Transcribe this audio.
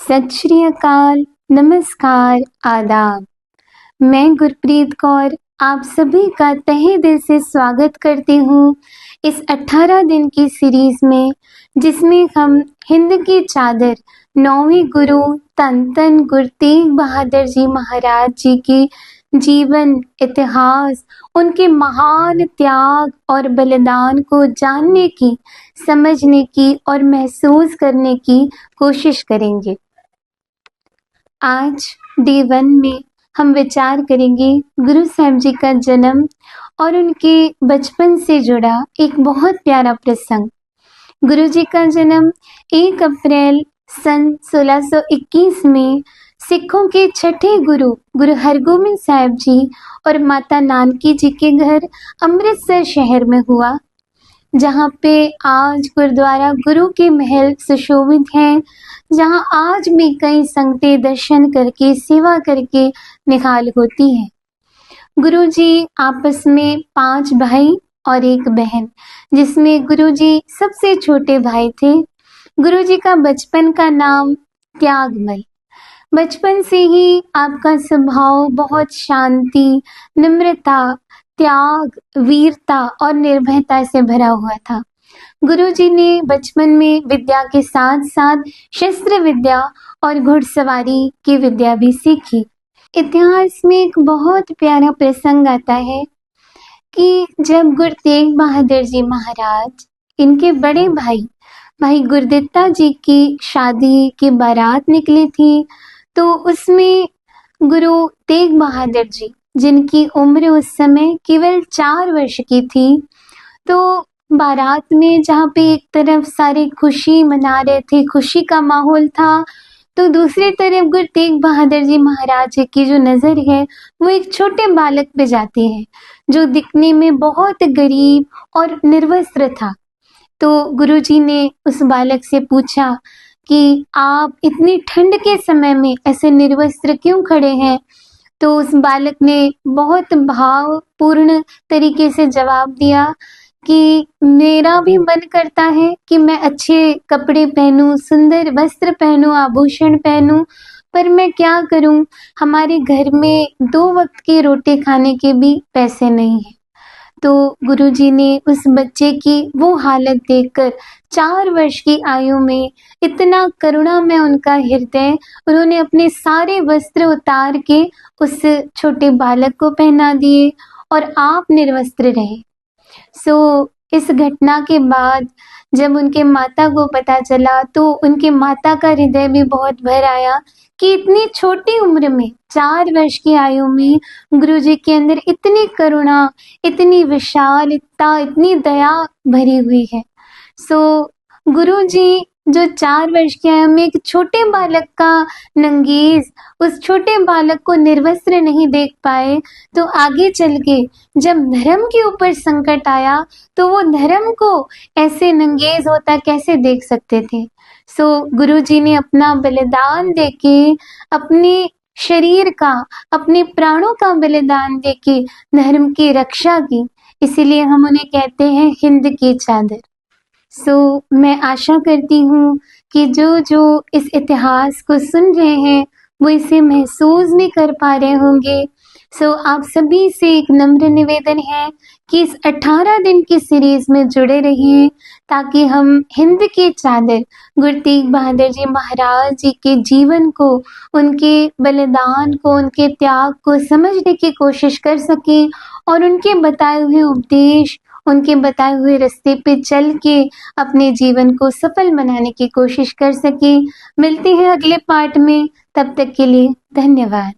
सत श्री अकाल, नमस्कार, आदाब। मैं गुरप्रीत कौर आप सभी का तहे दिल से स्वागत करती हूँ इस 18 दिन की सीरीज में, जिसमें हम हिंद की चादर 9वें गुरु तन तन गुरु तेग बहादुर जी महाराज जी की जीवन, इतिहास, उनके महान त्याग और बलिदान को जानने की, समझने की और महसूस करने की कोशिश करेंगे। आज डे 1 में हम विचार करेंगे गुरु साहिब जी का जन्म और उनके बचपन से जुड़ा एक बहुत प्यारा प्रसंग। गुरु जी का जन्म 1 अप्रैल सन 1621 में सिखों के छठे गुरु हरगोबिंद साहिब जी और माता नानकी जी के घर अमृतसर शहर में हुआ, जहाँ पे आज गुरुद्वारा गुरु के महल सुशोभित हैं, जहाँ आज भी कई संगतें दर्शन करके, सेवा करके निहाल होती हैं। गुरु जी आपस में 5 भाई और 1 बहन, जिसमें गुरु जी सबसे छोटे भाई थे। गुरु जी का बचपन का नाम त्यागमल। बचपन से ही आपका स्वभाव बहुत शांति, नम्रता, त्याग, वीरता और निर्भयता से भरा हुआ था। गुरुजी ने बचपन में विद्या के साथ साथ शस्त्र विद्या और घुड़सवारी की विद्या भी सीखी। इतिहास में एक बहुत प्यारा प्रसंग आता है कि जब गुरु तेग बहादुर जी महाराज, इनके बड़े भाई गुरदित्ता जी की शादी की बारात निकली थी, तो उसमें गुरु तेग बहादुर जी, जिनकी उम्र उस समय केवल 4 वर्ष की थी, तो बारात में जहाँ पे एक तरफ सारे खुशी मना रहे थे, खुशी का माहौल था, तो दूसरी तरफ गुरु तेग बहादुर जी महाराज की जो नज़र है वो एक छोटे बालक पे जाती है, जो दिखने में बहुत गरीब और निर्वस्त्र था। तो गुरुजी ने उस बालक से पूछा कि आप इतनी ठंड के समय में ऐसे निर्वस्त्र क्यों खड़े हैं? तो उस बालक ने बहुत भावपूर्ण तरीके से जवाब दिया कि मेरा भी मन करता है कि मैं अच्छे कपड़े पहनूं, सुंदर वस्त्र पहनूं, आभूषण पहनूं, पर मैं क्या करूं, हमारे घर में 2 वक्त के रोटी खाने के भी पैसे नहीं हैं। तो गुरुजी ने उस बच्चे की वो हालत देखकर 4 वर्ष की आयु में इतना करुणामय उनका हृदय, उन्होंने अपने सारे वस्त्र उतार के उस छोटे बालक को पहना दिए और आप निर्वस्त्र रहे। इस घटना के बाद जब उनके माता को पता चला, तो उनके माता का हृदय भी बहुत भर आया कि इतनी छोटी उम्र में, 4 वर्ष की आयु में गुरुजी के अंदर इतनी करुणा, इतनी विशालता, इतनी दया भरी हुई है। गुरुजी जो 4 वर्ष की आयु में एक छोटे बालक का नंगेज, उस छोटे बालक को निर्वस्त्र नहीं देख पाए, तो आगे चल के जब धर्म के ऊपर संकट आया, तो वो धर्म को ऐसे नंगेज होता कैसे देख सकते थे। गुरुजी ने अपना बलिदान देके, अपने शरीर का, अपने प्राणों का बलिदान देके धर्म की रक्षा की, इसीलिए हम उन्हें कहते हैं हिंद की चादर। मैं आशा करती हूँ कि जो इस इतिहास को सुन रहे हैं वो इसे महसूस भी कर पा रहे होंगे। आप सभी से एक नम्र निवेदन है कि इस 18 दिन की सीरीज में जुड़े रहिए, ताकि हम हिंद की चादर गुरु तेग बहादुर जी महाराज जी के जीवन को, उनके बलिदान को, उनके त्याग को समझने की कोशिश कर सकें और उनके बताए हुए उपदेश, उनके बताए हुए रास्ते पे चल के अपने जीवन को सफल बनाने की कोशिश कर सके। मिलते हैं अगले पार्ट में, तब तक के लिए धन्यवाद।